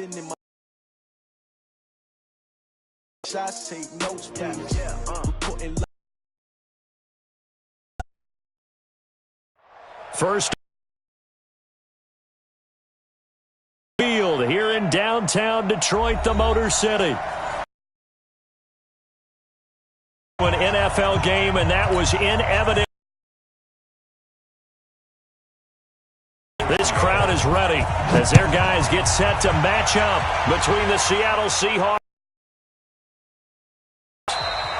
sending my shots, take notes, please. We're putting first field here in downtown Detroit, the Motor City. An NFL game, and that was in evidence. This crowd is ready as their guys get set to match up between the Seattle Seahawks.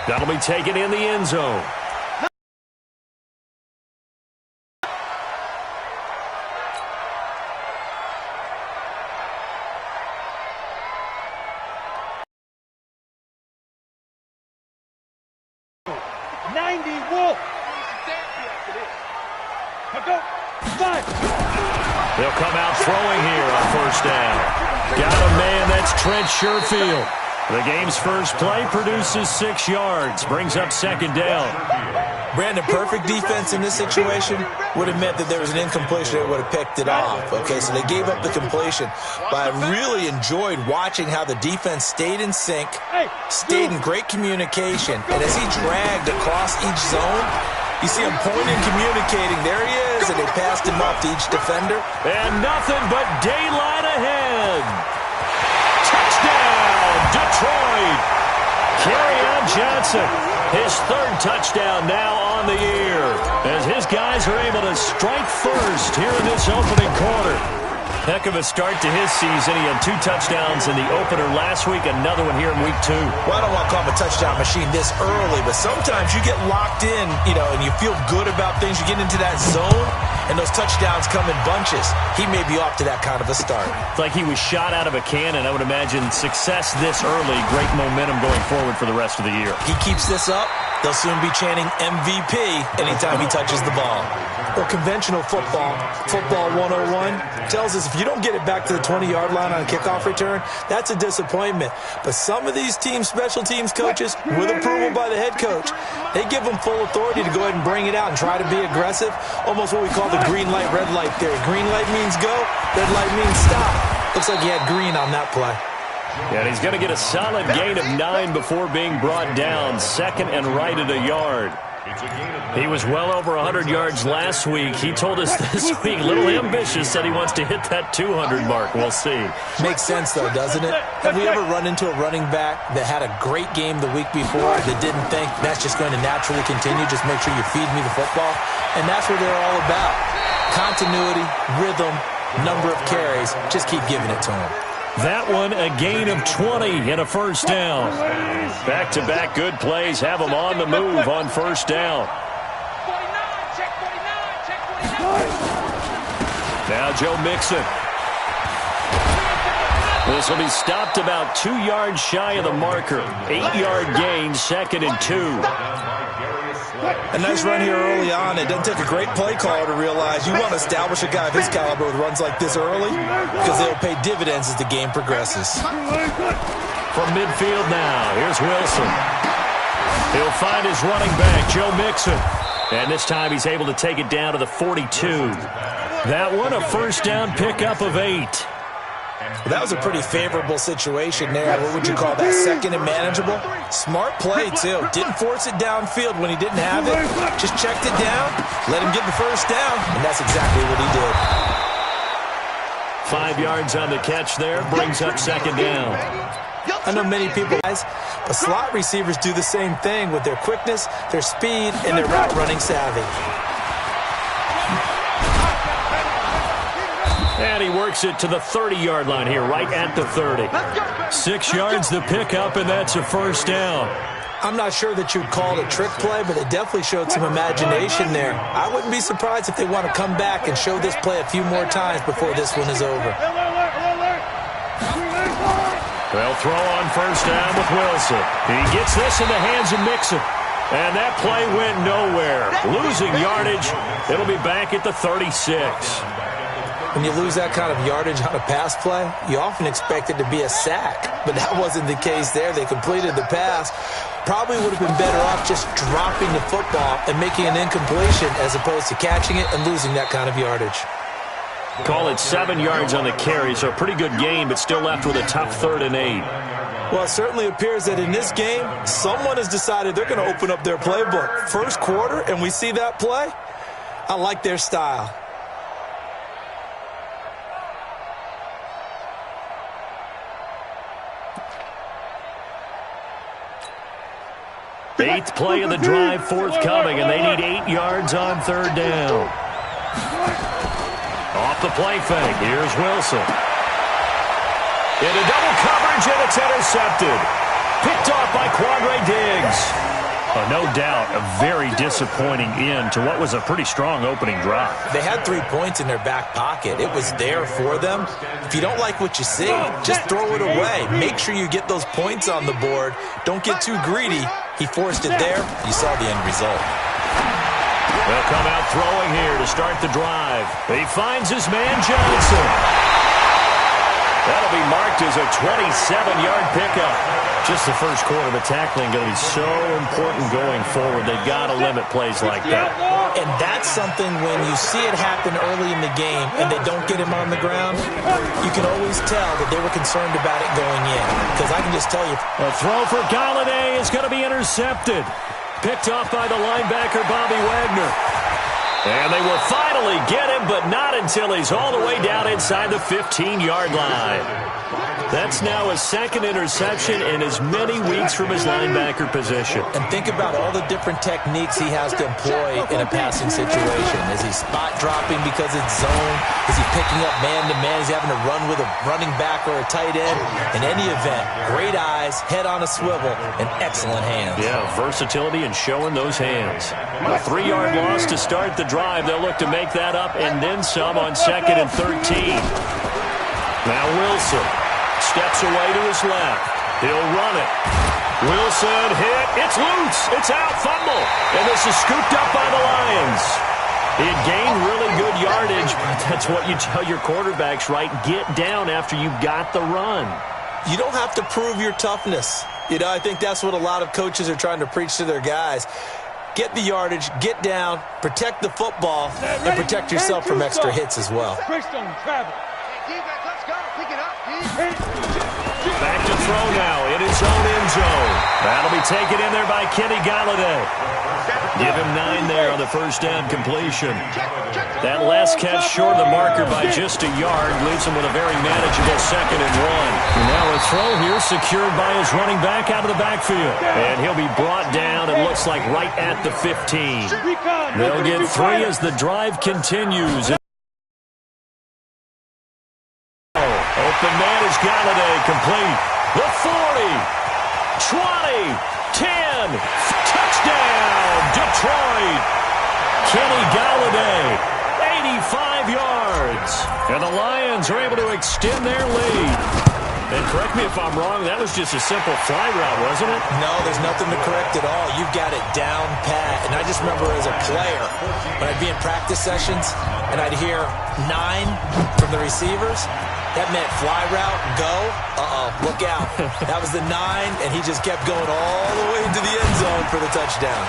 That'll be taken in the end zone. They'll come out throwing here on first down. Got a man, that's Trent Sherfield. The game's first play produces 6 yards, brings up second down. Brandon, perfect defense in this situation would have meant that there was an incompletion that would have picked it off. Okay, so they gave up the completion. But I really enjoyed watching how the defense stayed in sync, stayed in great communication, and as he dragged across each zone, you see him pointing, communicating. There he is, and they passed him off to each defender. And nothing but daylight ahead. Touchdown, Detroit. Kerryon Johnson, his 3rd touchdown now on the year, as his guys are able to strike first here in this opening quarter. Heck of a start to his season. He had 2 touchdowns in the opener last week, another one here in week 2. Well, I don't want to call him a touchdown machine this early, but sometimes you get locked in, and you feel good about things. You get into that zone, and those touchdowns come in bunches. He may be off to that kind of a start. It's like he was shot out of a cannon. I would imagine success this early, great momentum going forward for the rest of the year. He keeps this up, they'll soon be chanting MVP anytime he touches the ball. Well, conventional football 101, tells us if you don't get it back to the 20-yard line on a kickoff return, that's a disappointment. But some of these special teams coaches, with approval by the head coach, they give them full authority to go ahead and bring it out and try to be aggressive, almost what we call the green light, red light theory. Green light means go, red light means stop. Looks like he had green on that play. And he's going to get a solid gain of 9 before being brought down, second and right at a yard. He was well over 100 yards last week. He told us this week, a little ambitious, said he wants to hit that 200 mark. We'll see. Makes sense, though, doesn't it? Have we ever run into a running back that had a great game the week before that didn't think that's just going to naturally continue? Just make sure you feed me the football. And that's what they're all about. Continuity, rhythm, number of carries. Just keep giving it to him. That one, a gain of 20 and a first down. Back-to-back good plays have him on the move on first down. Now Joe Mixon. This will be stopped about 2 yards shy of the marker. 8-yard gain, second and 2. A nice run here early on. It doesn't take a great play caller to realize you want to establish a guy of his caliber with runs like this early because they'll pay dividends as the game progresses. From midfield now, here's Wilson. He'll find his running back, Joe Mixon. And this time he's able to take it down to the 42. That one, a first down pickup of 8. Well, that was a pretty favorable situation there. What would you call that? Second and manageable? Smart play, too. Didn't force it downfield when he didn't have it. Just checked it down, let him get the first down, and that's exactly what he did. 5 yards on the catch there, brings up second down. I know many people, guys, but slot receivers do the same thing with their quickness, their speed, and their route running savvy. And he works it to the 30-yard line here, right at the 30. 6 yards the pickup, and that's a first down. I'm not sure that you'd call it a trick play, but it definitely showed some imagination there. I wouldn't be surprised if they want to come back and show this play a few more times before this one is over. They'll throw on first down with Wilson. He gets this in the hands of Mixon. And that play went nowhere. Losing yardage. It'll be back at the 36. When you lose that kind of yardage on a pass play, you often expect it to be a sack. But that wasn't the case there. They completed the pass. Probably would have been better off just dropping the football and making an incompletion as opposed to catching it and losing that kind of yardage. Call it 7 yards on the carry, so a pretty good gain, but still left with a tough 3rd and 8. Well, it certainly appears that in this game, someone has decided they're going to open up their playbook. First quarter, and we see that play. I like their style. Eighth play of the drive forthcoming, and they need 8 yards on 3rd down. Off the play fake, here's Wilson. Into double coverage, and it's intercepted. Picked off by Quandre Diggs. No doubt a very disappointing end to what was a pretty strong opening drive. They had 3 points in their back pocket. It was there for them. If you don't like what you see, just throw it away. Make sure you get those points on the board. Don't get too greedy. He forced it there. You saw the end result. They'll come out throwing here to start the drive. He finds his man Johnson. That'll be marked as a 27-yard pickup. Just the first quarter, the tackling going to be so important going forward. They've got to limit plays like that. And that's something when you see it happen early in the game and they don't get him on the ground, you can always tell that they were concerned about it going in. Because I can just tell you. A throw for Galladay is going to be intercepted. Picked off by the linebacker, Bobby Wagner. And they will finally get him, but not until he's all the way down inside the 15-yard line. That's now his 2nd interception in as many weeks from his linebacker position. And think about all the different techniques he has to employ in a passing situation. Is he spot dropping because it's zone? Is he picking up man-to-man? Is he having to run with a running back or a tight end? In any event, great eyes, head on a swivel, and excellent hands. Yeah, versatility and showing those hands. A 3-yard loss to start the drive. They'll look to make that up and then some on 2nd and 13. Now Wilson steps away to his left. He'll run it. Wilson hit. It's loose. It's out. Fumble. And this is scooped up by the Lions. He had gained really good yardage, but that's what you tell your quarterbacks, right? Get down after you got the run. You don't have to prove your toughness. You know, I think that's what a lot of coaches are trying to preach to their guys. Get the yardage, get down, protect the football, and protect yourself from extra hits as well. Back to throw now in his own end zone. That'll be taken in there by Kenny Galladay. Give him 9 there on the first down completion. That last catch short of the marker by just a yard leaves him with a very manageable 2nd and 1. Now a throw here secured by his running back out of the backfield. And he'll be brought down, it looks like, right at the 15. They'll get 3 as the drive continues. Open man is Galladay, complete. The 40, 20, 10, touchdown, Detroit. Kenny Galladay, 85 yards. And the Lions are able to extend their lead. And correct me if I'm wrong, that was just a simple fly route, wasn't it? No, there's nothing to correct at all. You've got it down pat. And I just remember as a player, when I'd be in practice sessions and I'd hear 9 from the receivers, that meant fly route, go, look out. That was the 9, and he just kept going all the way into the end zone for the touchdown.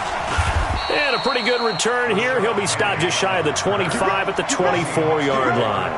And a pretty good return here. He'll be stopped just shy of the 25 at the 24-yard line.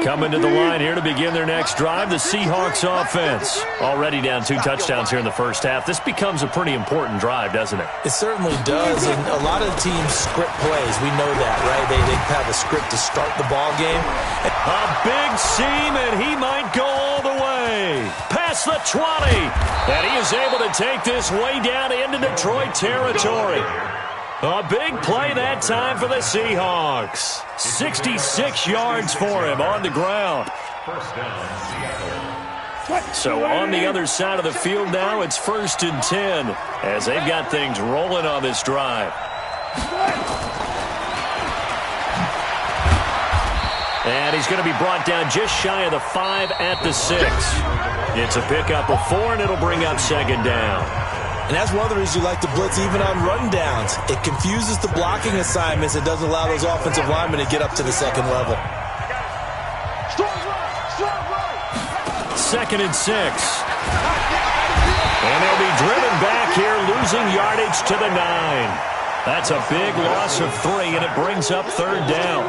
Coming to the line here to begin their next drive, the Seahawks offense. Already down 2 touchdowns here in the first half. This becomes a pretty important drive, doesn't it? It certainly does, and a lot of teams script plays. We know that, right? They have a script to start the ball game. A big seam, and he might go all the way. Past the 20, and he is able to take this way down into Detroit territory. A big play that time for the Seahawks. 66 yards for him on the ground. So on the other side of the field now, it's 1st and 10 as they've got things rolling on this drive. And he's going to be brought down just shy of the 5 at the 6. It's a pickup of 4, and it'll bring up 2nd down. And that's one of the reasons you like to blitz even on rundowns. It confuses the blocking assignments. It doesn't allow those offensive linemen to get up to the 2nd level. 2nd and 6. And they'll be driven back here, losing yardage to the 9. That's a big loss of 3, and it brings up third down.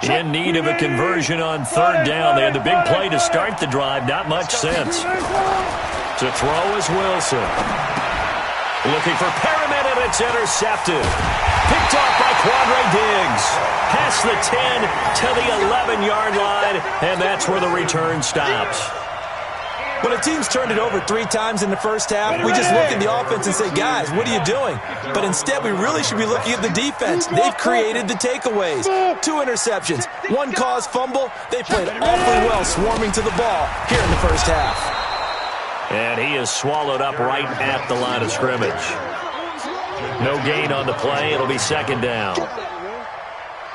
In need of a conversion on third down. They had the big play to start the drive. Not much sense. To throw is Wilson. Looking for Perriman, and it's intercepted. Picked off by Quandre Diggs. Past the 10 to the 11-yard line, and that's where the return stops. When a team's turned it over 3 times in the first half, we just look at the offense and say, guys, what are you doing? But instead, we really should be looking at the defense. They've created the takeaways. 2 interceptions, 1 caused fumble. They played awfully well swarming to the ball here in the first half. And he is swallowed up right at the line of scrimmage. No gain on the play. It'll be second down.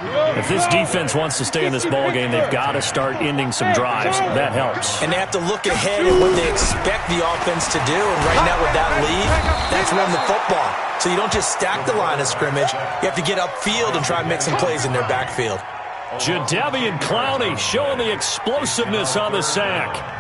If this defense wants to stay in this ballgame, they've got to start ending some drives. That helps. And they have to look ahead at what they expect the offense to do. And right now with that lead, that's run the football. So you don't just stack the line of scrimmage. You have to get upfield and try and make some plays in their backfield. Jadeveon Clowney showing the explosiveness on the sack.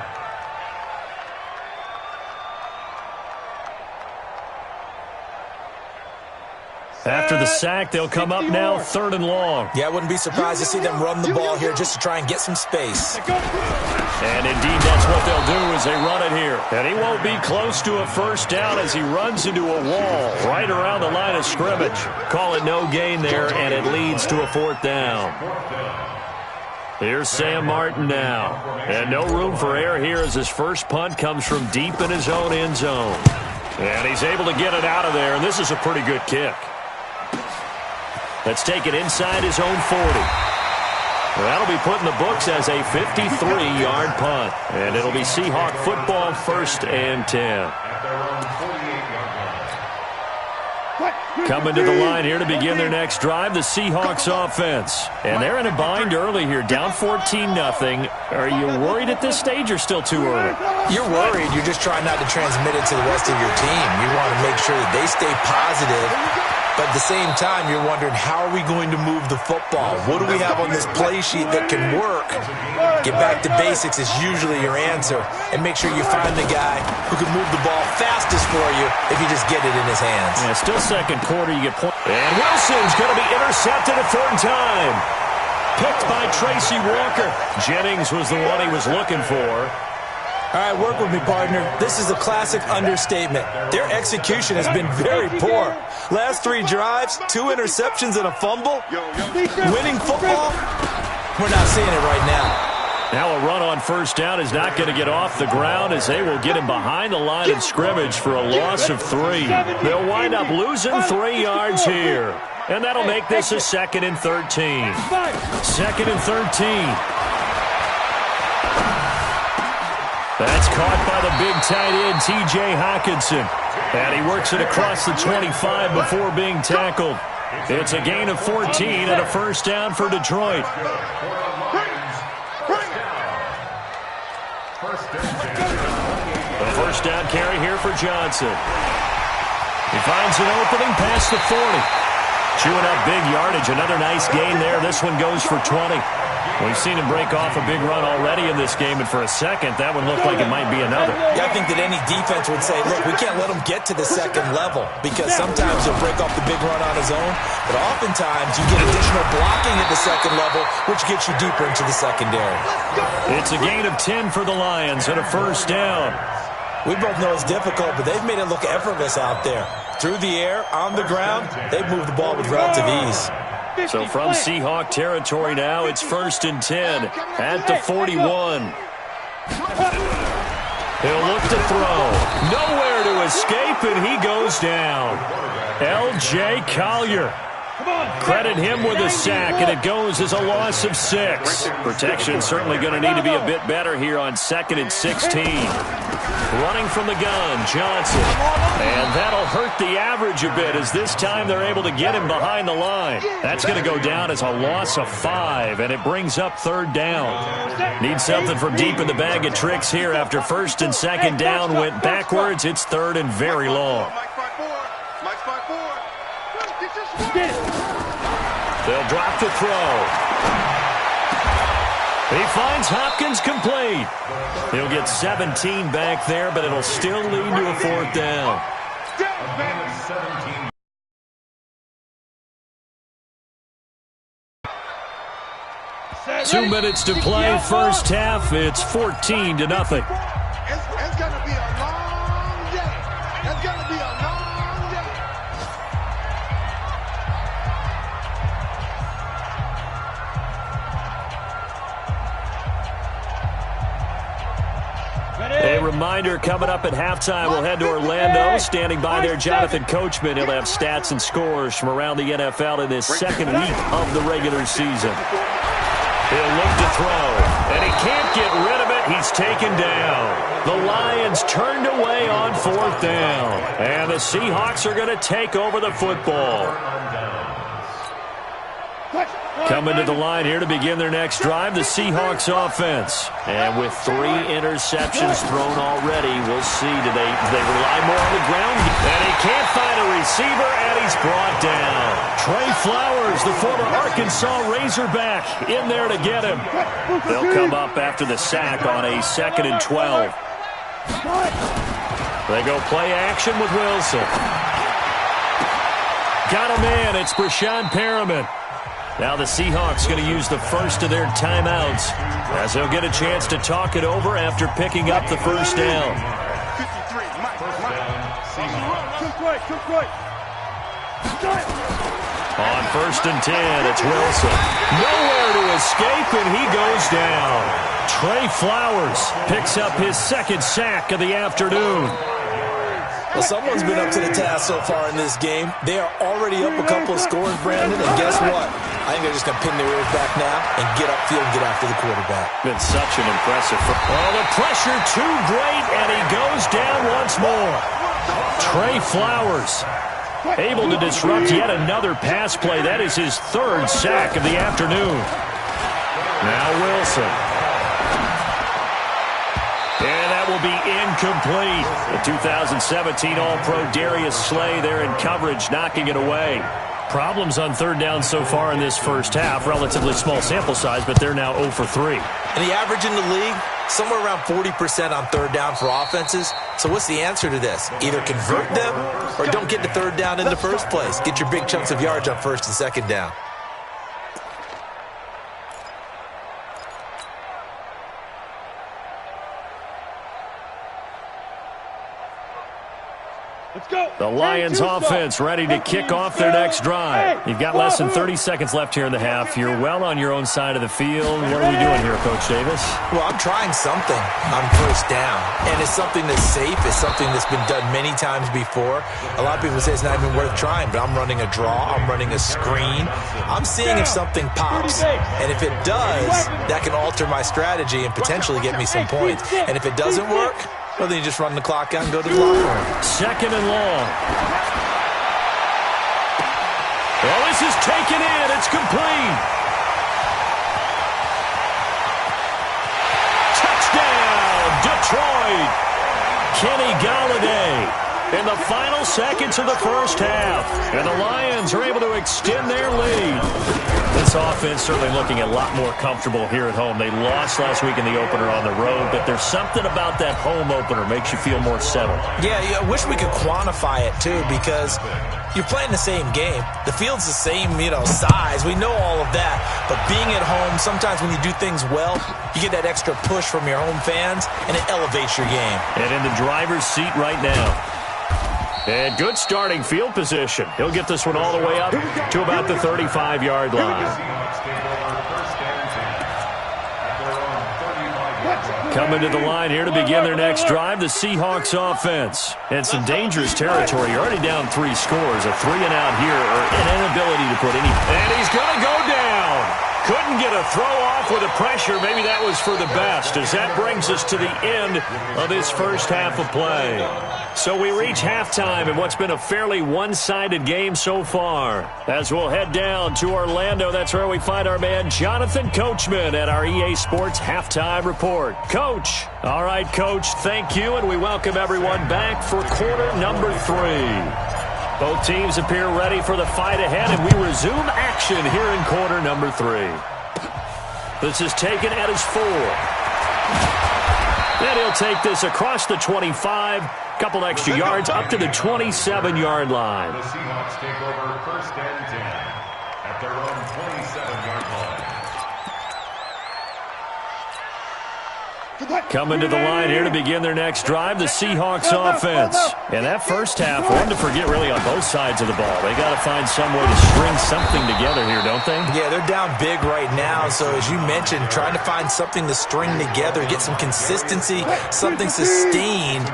After the sack, they'll come up now 3rd and long. Yeah, I wouldn't be surprised to see them run the ball here just to try and get some space. And indeed, that's what they'll do as they run it here. And he won't be close to a first down as he runs into a wall right around the line of scrimmage. Call it no gain there, and it leads to a 4th down. Here's Sam Martin now. And no room for error here as his first punt comes from deep in his own end zone. And he's able to get it out of there, and this is a pretty good kick. Let's take it inside his own 40. That'll be put in the books as a 53-yard punt. And it'll be Seahawk football, 1st and 10. Coming to the line here to begin their next drive, the Seahawks offense. And they're in a bind early here, down 14-0. Are you worried at this stage or still too early? You're worried. You're just trying not to transmit it to the rest of your team. You want to make sure that they stay positive. But at the same time, you're wondering, how are we going to move the football? What do we have on this play sheet that can work? Get back to basics is usually your answer. And make sure you find the guy who can move the ball fastest for you if you just get it in his hands. Yeah, still second quarter, you get point. And Wilson's going to be intercepted a 3rd time. Picked by Tracy Walker. Jennings was the one he was looking for. All right, work with me, partner. This is a classic understatement. Their execution has been very poor. Last 3 drives, 2 interceptions and a fumble. Winning football? We're not seeing it right now. Now a run on first down is not going to get off the ground as they will get him behind the line of scrimmage for a loss of 3. They'll wind up losing 3 yards here. And that'll make this a 2nd and 13. 2nd and 13. That's caught by the big tight end, T.J. Hockenson. And he works it across the 25 before being tackled. It's a gain of 14 and a first down for Detroit. A first down carry here for Johnson. He finds an opening past the 40. Chewing up big yardage. Another nice gain there. This one goes for 20. We've seen him break off a big run already in this game, and for a second, that one looked like it might be another. Yeah, I think that any defense would say, look, we can't let him get to the 2nd level, because sometimes he'll break off the big run on his own, but oftentimes you get additional blocking at the 2nd level, which gets you deeper into the secondary. It's a gain of 10 for the Lions and a first down. We both know it's difficult, but they've made it look effortless out there. Through the air, on the ground, they've moved the ball with relative ease. So from Seahawk territory now, it's 1st and 10 at the 41. He'll look to throw. Nowhere to escape, and he goes down. L.J. Collier. Credit him with a sack, and it goes as a loss of 6. Protection certainly going to need to be a bit better here on 2nd and 16. Running from the gun, Johnson. And that'll hurt the average a bit as this time they're able to get him behind the line. That's going to go down as a loss of 5, and it brings up 3rd down. Need something from deep in the bag of tricks here after 1st and 2nd down went backwards. It's 3rd and very long. They'll drop the throw. He finds Hopkins complete. He'll get 17 back there, but it'll still lead to a 4th down. 2 minutes to play, first half. It's 14-0. It's going to be a long day. It's going to be a long day. A reminder, coming up at halftime, we'll head to Orlando. Standing by there, Jonathan Coachman. He'll have stats and scores from around the NFL in this second week of the regular season. He'll look to throw, and he can't get rid of it. He's taken down. The Lions turned away on 4th down, and the Seahawks are going to take over the football. Coming to the line here to begin their next drive, the Seahawks offense. And with 3 interceptions thrown already, we'll see. Do they rely more on the ground? And he can't find a receiver, and he's brought down. Trey Flowers, the former Arkansas Razorback, in there to get him. They'll come up after the sack on a 2nd and 12. They go play action with Wilson. Got him in. It's Brashad Perriman. Now the Seahawks going to use the first of their timeouts as they'll get a chance to talk it over after picking up the first down. On 1st and 10, it's Wilson. Nowhere to escape, and he goes down. Trey Flowers picks up his 2nd sack of the afternoon. Well, someone's been up to the task so far in this game. They are already up a couple of scores, Brandon, and guess what? I think they're just going to pin their ears back now and get upfield and get after the quarterback. Been such an impressive... Oh, the pressure too great, and he goes down once more. Trey Flowers able to disrupt yet another pass play. That is his 3rd sack of the afternoon. Now Wilson. And that will be incomplete. The 2017 All-Pro Darius Slay there in coverage, knocking it away. Problems on 3rd down so far in this first half. Relatively small sample size, but they're now 0 for 3. And the average in the league, somewhere around 40% on 3rd down for offenses. So what's the answer to this? Either convert them or don't get to 3rd down in the first place. Get your big chunks of yards on 1st and 2nd down. The Lions offense ready to kick off their next drive. You've got less than 30 seconds left here in the half. You're well on your own side of the field. What are we doing here, Coach Davis? Well, I'm trying something on 1st down, and it's something that's safe. It's something that's been done many times before. A lot of people say it's not even worth trying, but I'm running a draw. I'm running a screen. I'm seeing if something pops, and if it does, that can alter my strategy and potentially get me some points. And if it doesn't work, well, then you just run the clock out and go to the locker room. 2nd and long. Well, this is taken in. It's complete. Touchdown, Detroit. Kenny Golladay in the final seconds of the first half. And the Lions are able to extend their lead. This offense certainly looking a lot more comfortable here at home. They lost last week in the opener on the road, but there's something about that home opener makes you feel more settled. Yeah, I wish we could quantify it, too, because you're playing the same game. The field's the same, size. We know all of that. But being at home, sometimes when you do things well, you get that extra push from your home fans, and it elevates your game. And in the driver's seat right now. And good starting field position. He'll get this one all the way up to about the 35-yard line. Coming to the line here to begin their next drive, the Seahawks offense. And some dangerous territory. You're already down 3 scores. A 3-and-out here, or an inability to put any... And he's going to go down. Couldn't get a throw off with the pressure. Maybe that was for the best, as that brings us to the end of this first half of play. So we reach halftime in what's been a fairly one-sided game so far. As we'll head down to Orlando, that's where we find our man Jonathan Coachman at our EA Sports Halftime Report. Coach. All right, Coach, thank you, and we welcome everyone back for quarter number 3. Both teams appear ready for the fight ahead, and we resume action here in quarter number 3. This is taken at his 4. And he'll take this across the 25, couple extra yards up to the 27-yard line. The Seahawks take over 1st and 10 at their own 27-yard line. Coming to the line here to begin their next drive, the Seahawks offense. And that first half, one to forget really on both sides of the ball. They got to find some way to string something together here, don't they? Yeah, they're down big right now. So as you mentioned, trying to find something to string together, get some consistency, something sustained,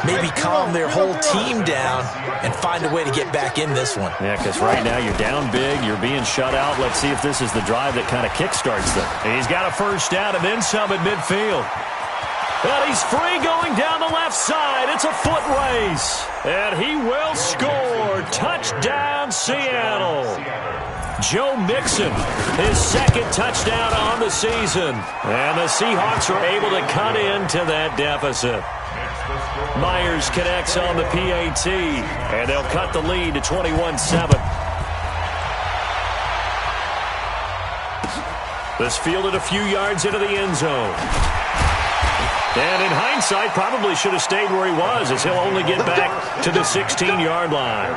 maybe calm their whole team down and find a way to get back in this one. Yeah, because right now you're down big, you're being shut out. Let's see if this is the drive that kind of kickstarts them. He's got a first down and then some at midfield. And he's free going down the left side. It's a foot race. And he will score. Touchdown, Seattle. Joe Mixon, his second touchdown on the season. And the Seahawks are able to cut into that deficit. Myers connects on the PAT. And they'll cut the lead to 21-7. This fielded a few yards into the end zone. And in hindsight, probably should have stayed where he was, as he'll only get back to the 16-yard line.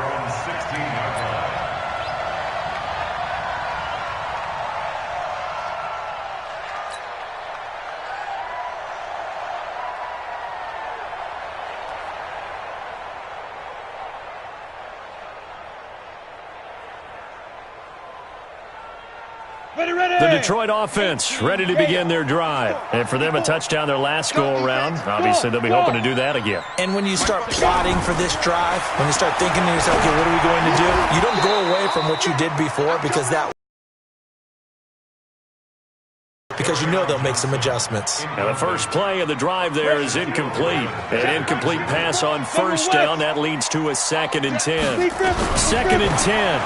The Detroit offense ready to begin their drive. And for them, a touchdown their last go-around. Obviously, they'll be hoping to do that again. And when you start plotting for this drive, when you start thinking to yourself, okay, what are we going to do? You don't go away from what you did before because you know they'll make some adjustments. Now the first play of the drive there is incomplete. An incomplete pass on first down. That leads to a 2nd and 10. 2nd and 10.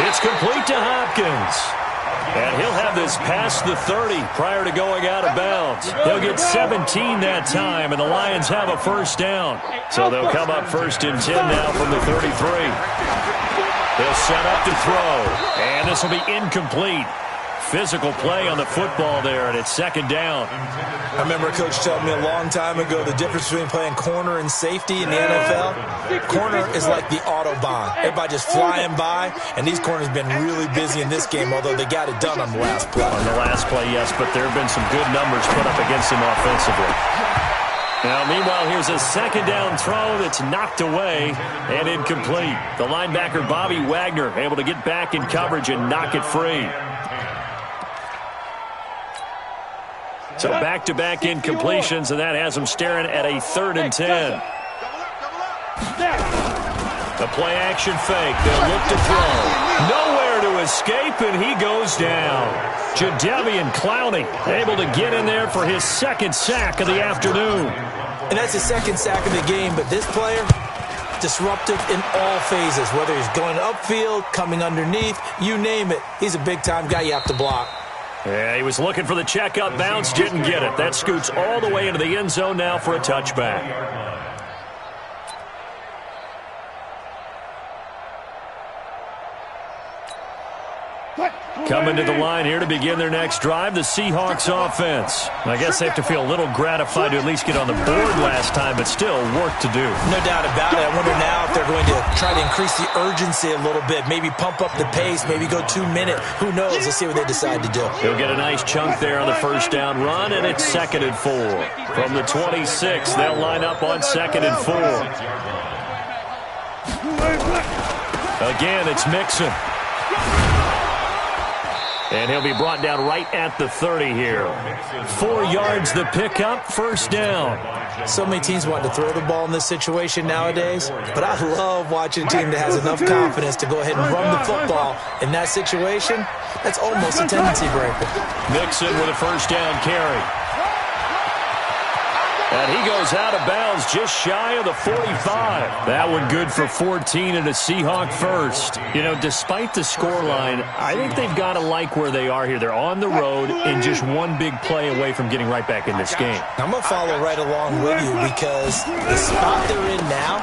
It's complete to Hopkins. And he'll have this past the 30 prior to going out of bounds. They'll get 17 that time, and the Lions have a first down. So they'll come up 1st and 10 now from the 33. They'll set up to throw, and this will be incomplete. Physical play on the football there, and it's 2nd down. I remember a coach telling me a long time ago the difference between playing corner and safety in the NFL. Corner is like the Autobahn. Everybody just flying by, and these corners have been really busy in this game, although they got it done on the last play. On the last play, yes, but there have been some good numbers put up against him offensively. Now, meanwhile, here's a 2nd down throw that's knocked away and incomplete. The linebacker, Bobby Wagner, able to get back in coverage and knock it free. So back-to-back incompletions, and that has them staring at a 3rd and 10. The play-action fake. They'll look to throw. Nowhere to escape, and he goes down. Jadeveon Clowney able to get in there for his 2nd sack of the afternoon. And that's his 2nd sack of the game, but this player, disruptive in all phases, whether he's going upfield, coming underneath, you name it. He's a big-time guy you have to block. Yeah, he was looking for the check-up bounce, didn't get it. That scoots all the way into the end zone now for a touchback. Coming to the line here to begin their next drive, the Seahawks offense. I guess they have to feel a little gratified to at least get on the board last time, but still work to do. No doubt about it. I wonder now if they're going to try to increase the urgency a little bit, maybe pump up the pace, maybe go 2-minute. Who knows? Let's see what they decide to do. He'll get a nice chunk there on the first down run, and it's 2nd and 4. From the 26, they'll line up on 2nd and 4. Again, it's Mixon. And he'll be brought down right at the 30 here. 4 yards the pickup, first down. So many teams want to throw the ball in this situation nowadays, but I love watching a team that has enough confidence to go ahead and run the football. In that situation, that's almost a tendency breaker. Mixon with a first down carry. And he goes out of bounds just shy of the 45. That one good for 14 and a Seahawk first. You know, despite the scoreline, I think they've got to like where they are here. They're on the road and just one big play away from getting right back in this game. I'm going to follow right along with you because the spot they're in now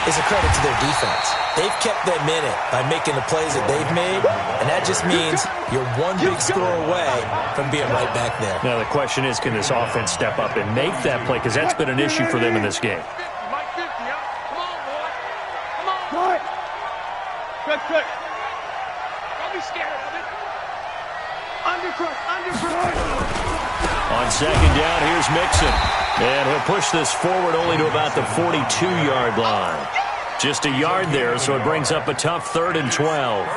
is a credit to their defense. They've kept them in it by making the plays that they've made, and that just means you're one big score away from being right back there. Now the question is, can this offense step up and make that play? Because that's been an issue for them in this game. Mike 50, huh? Come on, boy. Come on. Good. Don't be scared of it. Undercut. On second down, here's Mixon. And he'll push this forward only to about the 42-yard line. Just a yard there, so it brings up a tough 3rd and 12.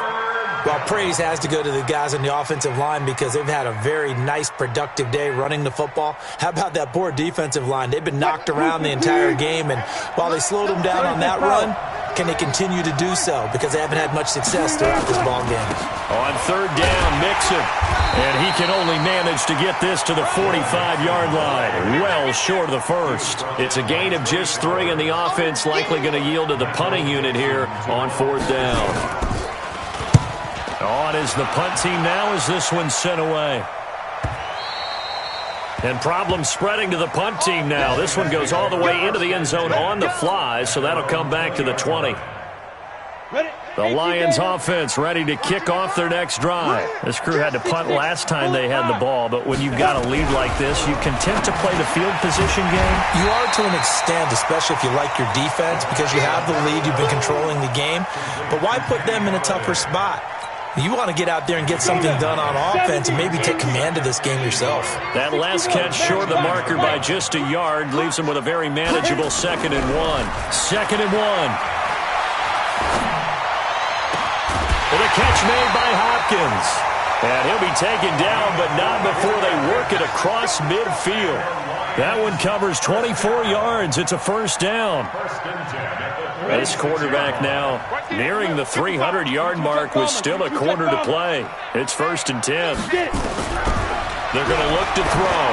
Well, praise has to go to the guys on the offensive line because they've had a very nice, productive day running the football. How about that poor defensive line? They've been knocked around the entire game, and while they slowed them down on that run, can they continue to do so? Because they haven't had much success throughout this ball game. On 3rd down, Mixon. And he can only manage to get this to the 45-yard line. Well short of the first. It's a gain of just 3, and the offense likely going to yield to the punting unit here on 4th down. On is the punt team now as this one's sent away. And problems spreading to the punt team now. This one goes all the way into the end zone on the fly, so that'll come back to the 20. The Lions offense ready to kick off their next drive. This crew had to punt last time they had the ball, but when you've got a lead like this, you content to play the field position game? You are to an extent, especially if you like your defense, because you have the lead, you've been controlling the game. But why put them in a tougher spot? You want to get out there and get something done on offense and maybe take command of this game yourself. That last catch short of the marker by just a yard leaves him with a very manageable 2nd and 1. 2nd and 1. With a catch made by Hopkins. And he'll be taken down, but not before they work it across midfield. That one covers 24 yards. It's a 1st down. This quarterback now nearing the 300-yard mark with still a quarter to play. It's 1st and 10. They're going to look to throw.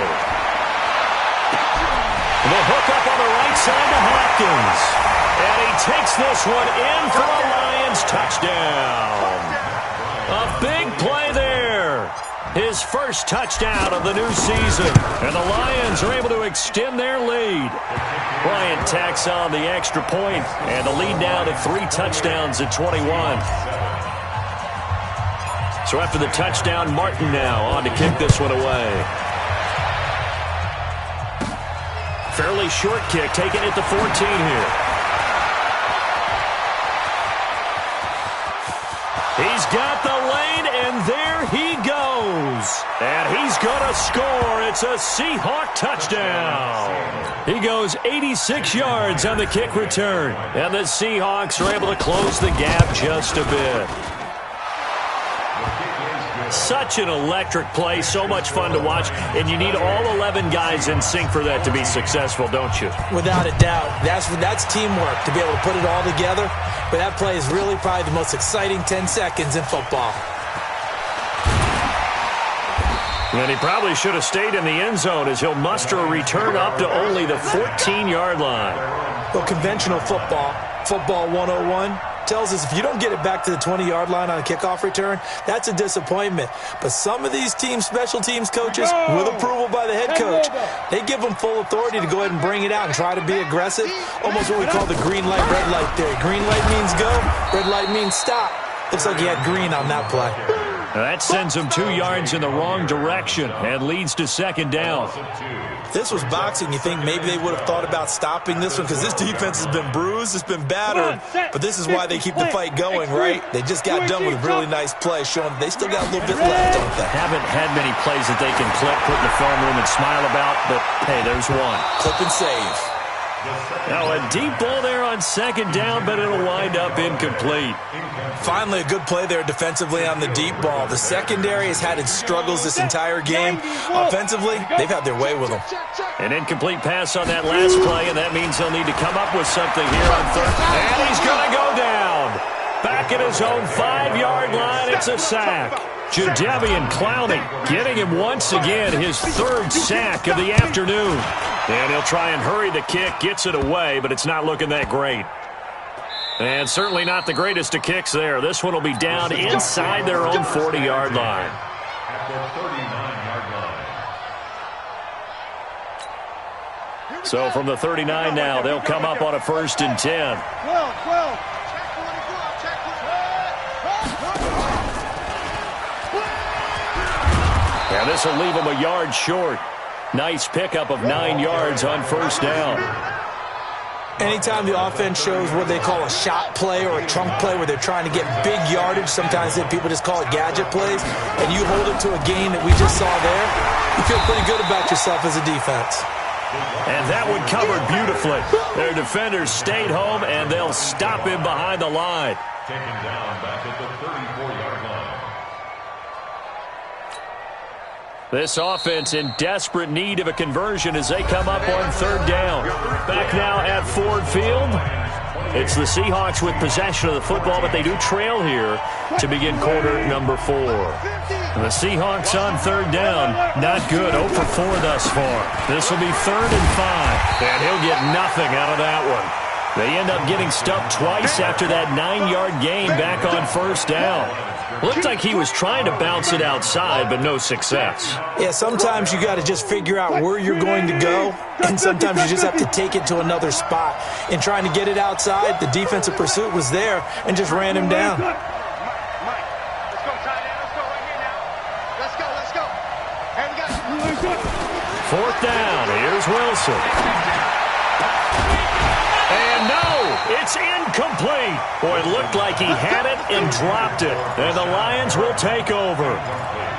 The hook up on the right side to Hopkins. And he takes this one in for a Lions touchdown. A big play there. His first touchdown of the new season. And the Lions are able to extend their lead. Bryant tacks on the extra point, and the lead now to 3 touchdowns at 21. So after the touchdown, Martin now on to kick this one away. Fairly short kick, taken at the 14 here. He's got the lane, and there he goes. And he's going to score. It's a Seahawk touchdown. He goes 86 yards on the kick return. And the Seahawks are able to close the gap just a bit. Such an electric play, so much fun to watch, and you need all 11 guys in sync for that to be successful, don't you? Without a doubt. That's teamwork to be able to put it all together. But that play is really probably the most exciting 10 seconds in football. And he probably should have stayed in the end zone as he'll muster a return up to only the 14-yard line. Well, conventional football 101, tells us if you don't get it back to the 20-yard line on a kickoff return, that's a disappointment. But some of these special teams coaches, with approval by the head coach, they give them full authority to go ahead and bring it out and try to be aggressive. Almost what we call the green light, red light theory. Green light means go, red light means stop. Looks like he had green on that play. That sends him 2 yards in the wrong direction and leads to 2nd down. This was boxing. You think maybe they would have thought about stopping this one because this defense has been bruised, it's been battered, but this is why they keep the fight going, right? They just got done with a really nice play, showing they still got a little bit left, don't they? Haven't had many plays that they can clip, put in the film room and smile about, but hey, there's one. Clip and save. Now a deep ball there on 2nd down, but it'll wind up incomplete. Finally, a good play there defensively on the deep ball. The secondary has had its struggles this entire game. Offensively, they've had their way with them. An incomplete pass on that last play, and that means they'll need to come up with something here on 3rd. And he's going to go down. Back at his own 5-yard line, it's a sack. Jadeveon Clowney getting him once again his 3rd sack of the afternoon. And he'll try and hurry the kick, gets it away, but it's not looking that great. And certainly not the greatest of kicks there. This one will be down inside their own 40-yard line. At the 39-yard line. So from the 39 now, they'll come up on a 1st and 10. 12. And this will leave them a yard short. Nice pickup of 9 yards on 1st down. Anytime the offense shows what they call a shot play or a trunk play where they're trying to get big yardage, sometimes people just call it gadget plays, and you hold it to a gain that we just saw there, you feel pretty good about yourself as a defense. And that one covered beautifully. Their defenders stayed home, and they'll stop him behind the line. Taken down back at the 34-yard line. This offense in desperate need of a conversion as they come up on 3rd down. Back now at Ford Field. It's the Seahawks with possession of the football, but they do trail here to begin quarter number 4. The Seahawks on 3rd down. Not good. 0 for 4 thus far. This will be 3rd and 5. And he'll get nothing out of that one. They end up getting stuffed twice after that 9-yard gain back on 1st down. Looked like he was trying to bounce it outside, but no success. Yeah, sometimes you got to just figure out where you're going to go, and sometimes you just have to take it to another spot. In trying to get it outside, the defensive pursuit was there and just ran him down. Let's go, tight end. Let's go right here now. Let's go. Hey, we got 4th down. Here's Wilson. And no, it's incomplete. Boy, it looked like he had it and dropped it. And the Lions will take over.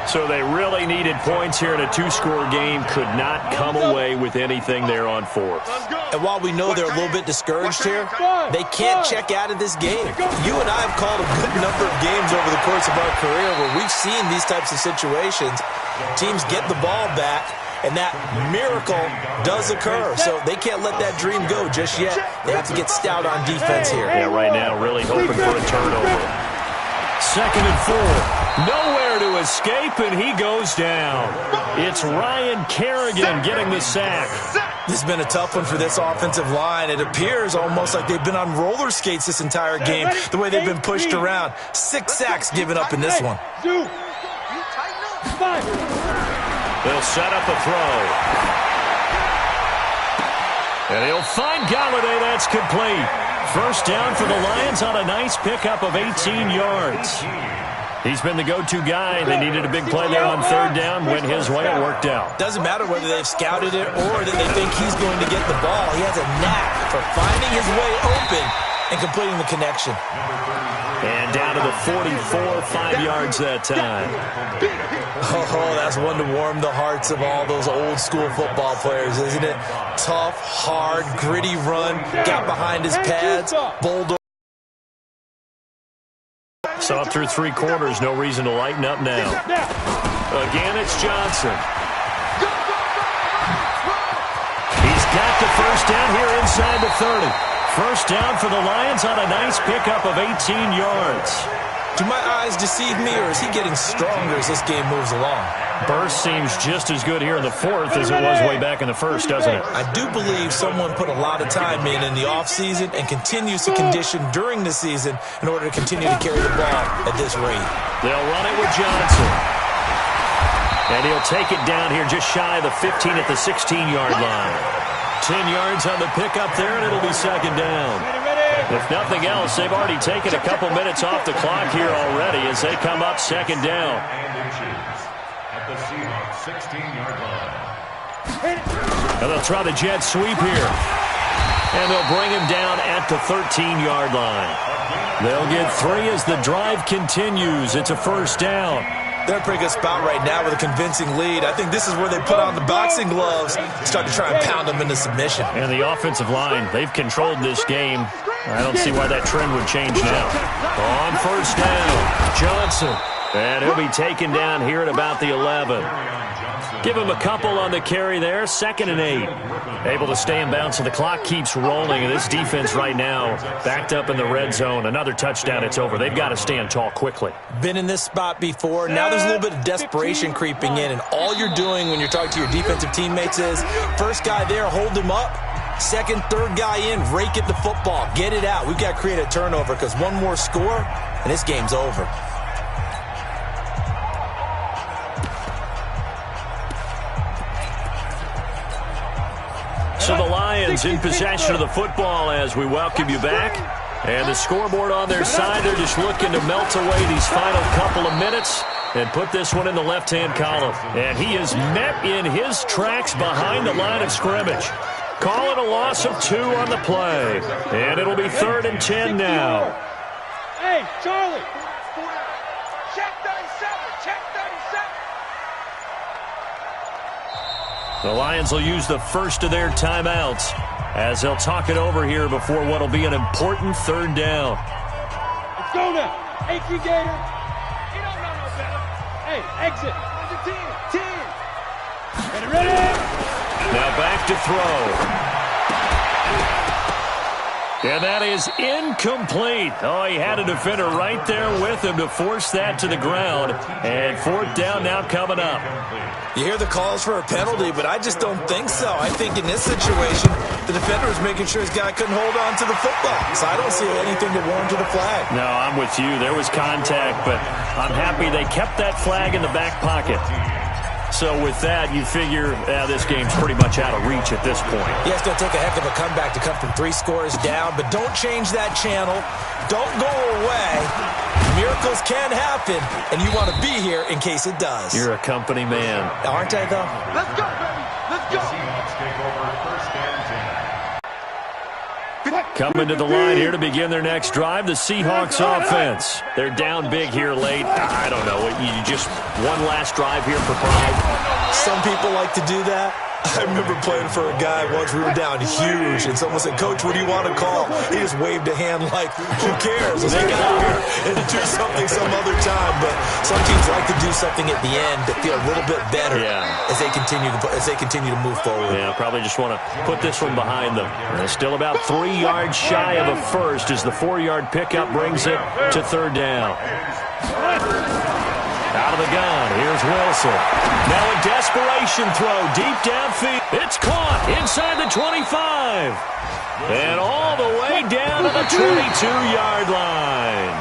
So they really needed points here in a 2-score game. Could not come away with anything there on 4th. And while we know they're a little bit discouraged here, they can't check out of this game. You and I have called a good number of games over the course of our career where we've seen these types of situations. Teams get the ball back, and that miracle does occur. So they can't let that dream go just yet. They have to get stout on defense here. Yeah, right now really hoping for a turnover. 2nd and 4. Nowhere to escape, and he goes down. It's Ryan Kerrigan getting the sack. This has been a tough one for this offensive line. It appears almost like they've been on roller skates this entire game, the way they've been pushed around. 6 sacks given up in this one. They'll set up a throw. And he'll find Golladay. That's complete. 1st down for the Lions on a nice pickup of 18 yards. He's been the go-to guy. They needed a big play there on 3rd down. Went his way. It worked out. Doesn't matter whether they've scouted it or that they think he's going to get the ball. He has a knack for finding his way open and completing the connection. And down to the 44, 5 yards that time. Oh, that's one to warm the hearts of all those old-school football players, isn't it? Tough, hard, gritty run, got behind his pads, bulldog. So up through 3 quarters, no reason to lighten up now. Again, it's Johnson. He's got the 1st down here inside the 30. 1st down for the Lions on a nice pickup of 18 yards. Do my eyes deceive me, or is he getting stronger as this game moves along? Burst seems just as good here in the 4th as it was way back in the 1st, doesn't it? I do believe someone put a lot of time in the offseason and continues to condition during the season in order to continue to carry the ball at this rate. They'll run it with Johnson. And he'll take it down here just shy of the 15 at the 16-yard line. 10 yards on the pickup there, and it'll be 2nd down. If nothing else, they've already taken a couple minutes off the clock here already as they come up 2nd down. At the Seahawks 16-yard line. And they'll try the jet sweep here. And they'll bring him down at the 13-yard line. They'll get 3 as the drive continues. It's a 1st down. They're in a pretty good spot right now with a convincing lead. I think this is where they put on the boxing gloves and start to try and pound them into submission. And the offensive line, they've controlled this game. I don't see why that trend would change now. On 1st down, Johnson. And he'll be taken down here at about the 11. Give him a couple on the carry there. 2nd and 8. Able to stay in bounds, so the clock keeps rolling. And this defense right now backed up in the red zone. Another touchdown, it's over. They've got to stand tall quickly. Been in this spot before. Now there's a little bit of desperation creeping in. And all you're doing when you're talking to your defensive teammates is, first guy there, hold him up. Second, third guy in, rake at the football. Get it out. We've got to create a turnover because one more score, and this game's over. So the Lions in possession of the football as we welcome you back. And the scoreboard on their side, they're just looking to melt away these final couple of minutes and put this one in the left-hand column. And he is met in his tracks behind the line of scrimmage. Call it a loss of 2 on the play. And it'll be 3rd and 10 now. Hey, Charlie. Check 37. Check 37. The Lions will use the first of their timeouts as they'll talk it over here before what will be an important 3rd down. Let's go now. Hey, Gator. You don't know no better. Hey, exit. 10. 10. Ready? Now back to throw. And that is incomplete. Oh, he had a defender right there with him to force that to the ground. And 4th down now coming up. You hear the calls for a penalty, but I just don't think so. I think in this situation, the defender was making sure his guy couldn't hold on to the football. So I don't see anything to warrant to the flag. No, I'm with you. There was contact, but I'm happy they kept that flag in the back pocket. So with that, you figure this game's pretty much out of reach at this point. Yeah, it's going to take a heck of a comeback to come from 3 scores down, but don't change that channel. Don't go away. Miracles can happen, and you want to be here in case it does. You're a company man. Aren't I, though? Let's go, baby. Let's go. Seahawks take over 1st and 10. Coming to the line here to begin their next drive, the Seahawks offense. They're down big here late. I don't know. You just one last drive here for pride. Some people like to do that. I remember playing for a guy once. We were down huge, and someone said, "Coach, what do you want to call?" He just waved a hand like, "Who cares? Let's get out here and do something some other time." But some teams like to do something at the end to feel a little bit better as they continue to move forward. Yeah, probably just want to put this one behind them. And it's still about 3 yards shy of a first as the 4-yard pickup brings it to 3rd down. Out of the gun, here's Wilson. Now a desperation throw deep downfield. It's caught inside the 25. And all the way down to the 22-yard line.